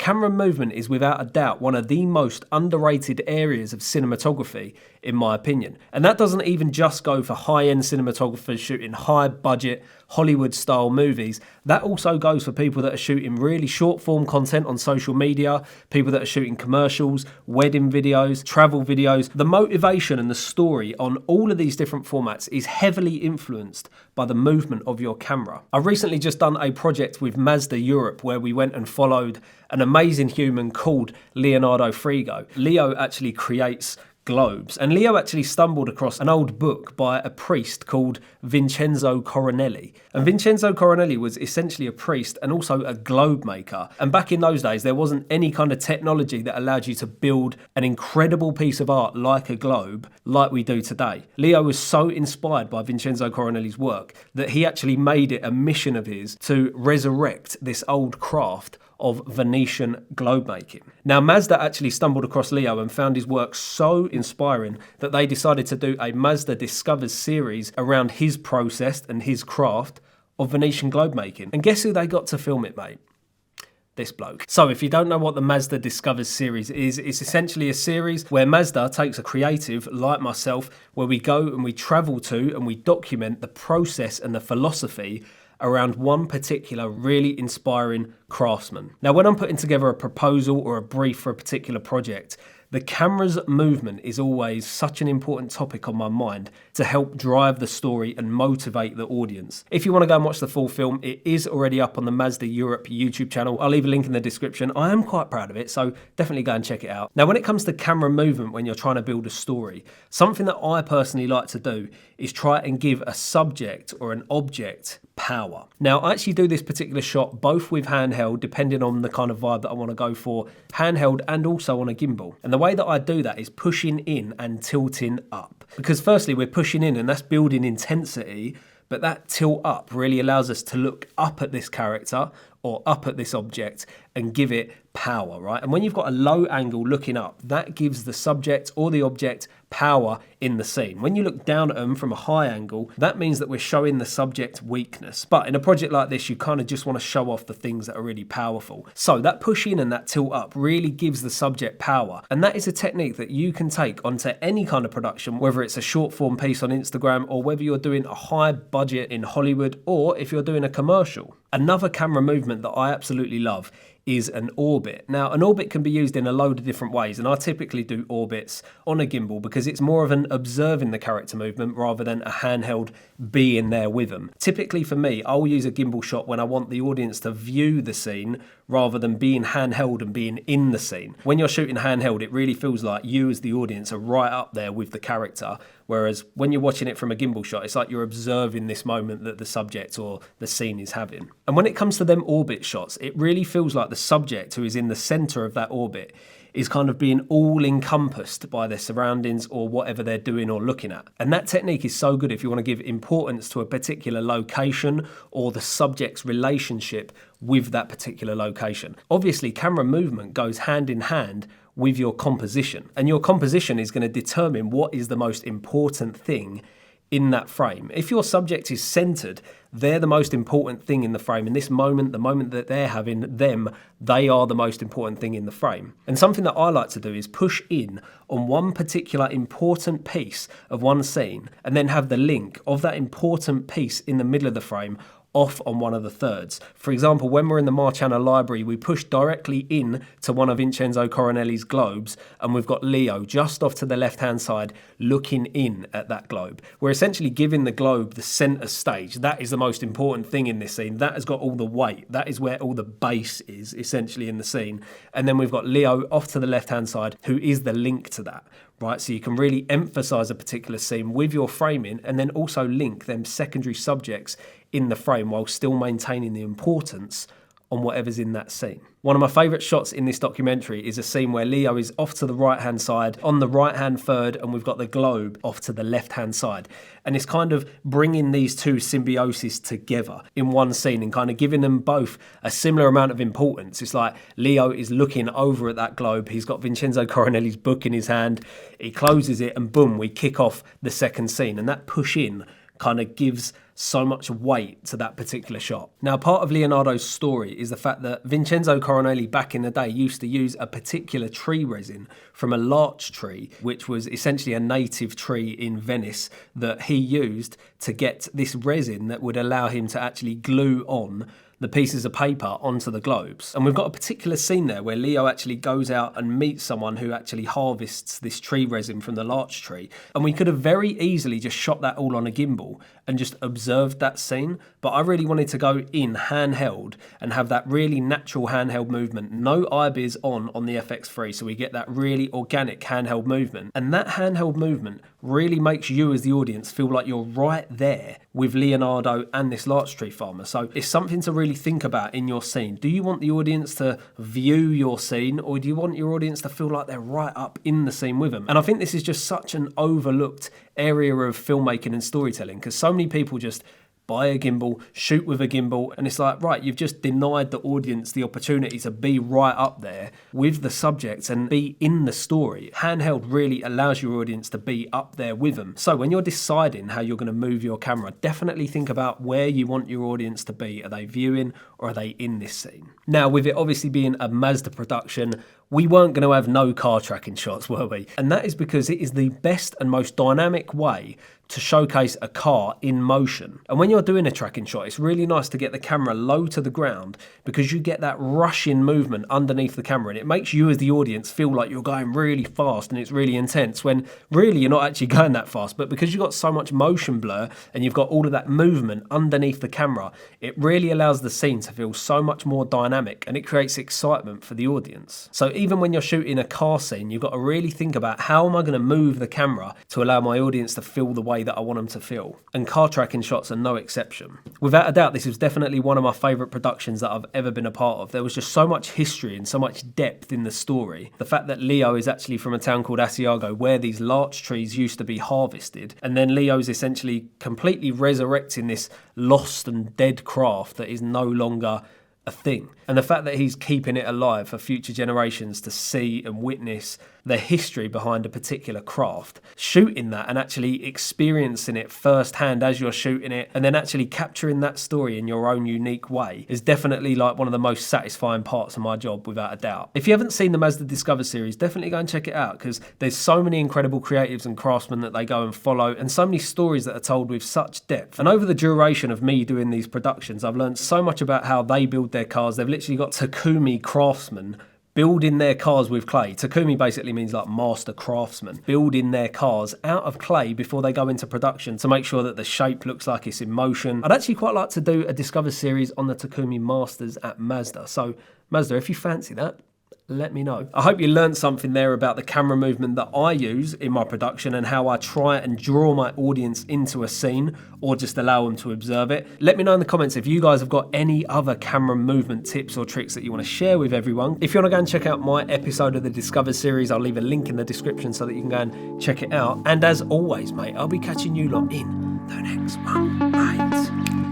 camera movement is without a doubt one of the most underrated areas of cinematography, in my opinion. And that doesn't even just go for high-end cinematographers shooting high-budget, Hollywood-style movies. That also goes for people that are shooting really short-form content on social media, people that are shooting commercials, wedding videos, travel videos. The motivation and the story on all of these different formats is heavily influenced by the movement of your camera. I've recently just done a project with Mazda Europe where we went and followed an amazing human called Leonardo Frigo. Leo actually creates globes, and Leo actually stumbled across an old book by a priest called Vincenzo Coronelli. And Vincenzo Coronelli was essentially a priest and also a globe maker. And back in those days, there wasn't any kind of technology that allowed you to build an incredible piece of art like a globe like we do today. Leo was so inspired by Vincenzo Coronelli's work that he actually made it a mission of his to resurrect this old craft of Venetian globe making. Now, Mazda actually stumbled across Leo and found his work so inspiring that they decided to do a Mazda Discovers series around his process and his craft of Venetian globe making. And guess who they got to film it, mate? This bloke. So if you don't know what the Mazda Discovers series is, it's essentially a series where Mazda takes a creative like myself, where we go and we travel to and we document the process and the philosophy around one particular really inspiring craftsman. Now, when I'm putting together a proposal or a brief for a particular project, the camera's movement is always such an important topic on my mind to help drive the story and motivate the audience. If you want to go and watch the full film, it is already up on the Mazda Europe YouTube channel. I'll leave a link in the description. I am quite proud of it, so definitely go and check it out. Now, when it comes to camera movement when you're trying to build a story, something that I personally like to do is try and give a subject or an object power. Now, I actually do this particular shot both with handheld, depending on the kind of vibe that I want to go for, handheld and also on a gimbal. And the way that I do that is pushing in and tilting up. Because firstly, we're pushing in and that's building intensity, but that tilt up really allows us to look up at this character or up at this object and give it power, right? And when you've got a low angle looking up, that gives the subject or the object power in the scene. When you look down at them from a high angle, that means that we're showing the subject weakness. But in a project like this, you kind of just want to show off the things that are really powerful. So that push in and that tilt up really gives the subject power. And that is a technique that you can take onto any kind of production, whether it's a short form piece on Instagram or whether you're doing a high budget in Hollywood or if you're doing a commercial. Another camera movement that I absolutely love is an orbit. Now, an orbit can be used in a load of different ways, and I typically do orbits on a gimbal because it's more of an observing the character movement rather than a handheld being there with them. Typically for me, I'll use a gimbal shot when I want the audience to view the scene rather than being handheld and being in the scene. When you're shooting handheld, it really feels like you as the audience are right up there with the character, whereas when you're watching it from a gimbal shot, it's like you're observing this moment that the subject or the scene is having. And when it comes to them orbit shots, it really feels like the subject who is in the center of that orbit is kind of being all encompassed by their surroundings or whatever they're doing or looking at. And that technique is so good if you want to give importance to a particular location or the subject's relationship with that particular location. Obviously, camera movement goes hand in hand with your composition, and your composition is going to determine what is the most important thing in that frame. If your subject is centered, they're the most important thing in the frame. In this moment, the moment that they're having them, they are the most important thing in the frame. And something that I like to do is push in on one particular important piece of one scene and then have the link of that important piece in the middle of the frame off on one of the thirds. For example, when we're in the Marciana library, we push directly in to one of Vincenzo Coronelli's globes, and we've got Leo just off to the left-hand side looking in at that globe. We're essentially giving the globe the center stage. That is the most important thing in this scene. That has got all the weight. That is where all the base is essentially in the scene. And then we've got Leo off to the left-hand side, who is the link to that. Right, so you can really emphasize a particular scene with your framing and then also link them secondary subjects in the frame while still maintaining the importance on whatever's in that scene. One of my favourite shots in this documentary is a scene where Leo is off to the right-hand side on the right-hand third and we've got the globe off to the left-hand side. And it's kind of bringing these two symbiosis together in one scene and kind of giving them both a similar amount of importance. It's like Leo is looking over at that globe. He's got Vincenzo Coronelli's book in his hand. He closes it and boom, we kick off the second scene. And that push in kind of gives so much weight to that particular shot. Now, part of Leonardo's story is the fact that Vincenzo Coronelli back in the day used to use a particular tree resin from a larch tree, which was essentially a native tree in Venice, that he used to get this resin that would allow him to actually glue on the pieces of paper onto the globes. And we've got a particular scene there where Leo actually goes out and meets someone who actually harvests this tree resin from the larch tree. And we could have very easily just shot that all on a gimbal and just observed that scene. But I really wanted to go in handheld and have that really natural handheld movement. No IBIS on the FX3, so we get that really organic handheld movement. And that handheld movement really makes you as the audience feel like you're right there with Leonardo and this larch tree farmer. So it's something to really think about in your scene. Do you want the audience to view your scene, or do you want your audience to feel like they're right up in the scene with them? And I think this is just such an overlooked area of filmmaking and storytelling, because so many people just buy a gimbal, shoot with a gimbal, and it's like, right, you've just denied the audience the opportunity to be right up there with the subject and be in the story. Handheld really allows your audience to be up there with them. So when you're deciding how you're going to move your camera, definitely think about where you want your audience to be. Are they viewing or are they in this scene? Now, with it obviously being a Mazda production, we weren't going to have no car tracking shots, were we? And that is because it is the best and most dynamic way to showcase a car in motion. And when you're doing a tracking shot, it's really nice to get the camera low to the ground, because you get that rushing movement underneath the camera, and it makes you as the audience feel like you're going really fast and it's really intense, when really you're not actually going that fast. But because you've got so much motion blur and you've got all of that movement underneath the camera, it really allows the scene to feel so much more dynamic, and it creates excitement for the audience. So even when you're shooting a car scene, you've got to really think about, how am I going to move the camera to allow my audience to feel the way that I want them to feel? And car tracking shots are no exception. Without a doubt, this is definitely one of my favourite productions that I've ever been a part of. There was just so much history and so much depth in the story. The fact that Leo is actually from a town called Asiago, where these larch trees used to be harvested, and then Leo's essentially completely resurrecting this lost and dead craft that is no longer a thing. And the fact that he's keeping it alive for future generations to see and witness the history behind a particular craft, shooting that and actually experiencing it firsthand as you're shooting it, and then actually capturing that story in your own unique way, is definitely like one of the most satisfying parts of my job, without a doubt. If you haven't seen the Mazda Discover series, definitely go and check it out, because there's so many incredible creatives and craftsmen that they go and follow, and so many stories that are told with such depth. And over the duration of me doing these productions, I've learned so much about how they build their cars. They've literally got Takumi craftsmen building their cars with clay. Takumi basically means like master craftsmen, building their cars out of clay before they go into production to make sure that the shape looks like it's in motion. I'd actually quite like to do a Discover series on the Takumi Masters at Mazda. So Mazda, if you fancy that, let me know. I hope you learned something there about the camera movement that I use in my production, and how I try and draw my audience into a scene, or just allow them to observe it. Let me know in the comments if you guys have got any other camera movement tips or tricks that you want to share with everyone. If you want to go and check out my episode of the Discover series, I'll leave a link in the description so that you can go and check it out. And as always, mate, I'll be catching you lot in the next one, mate.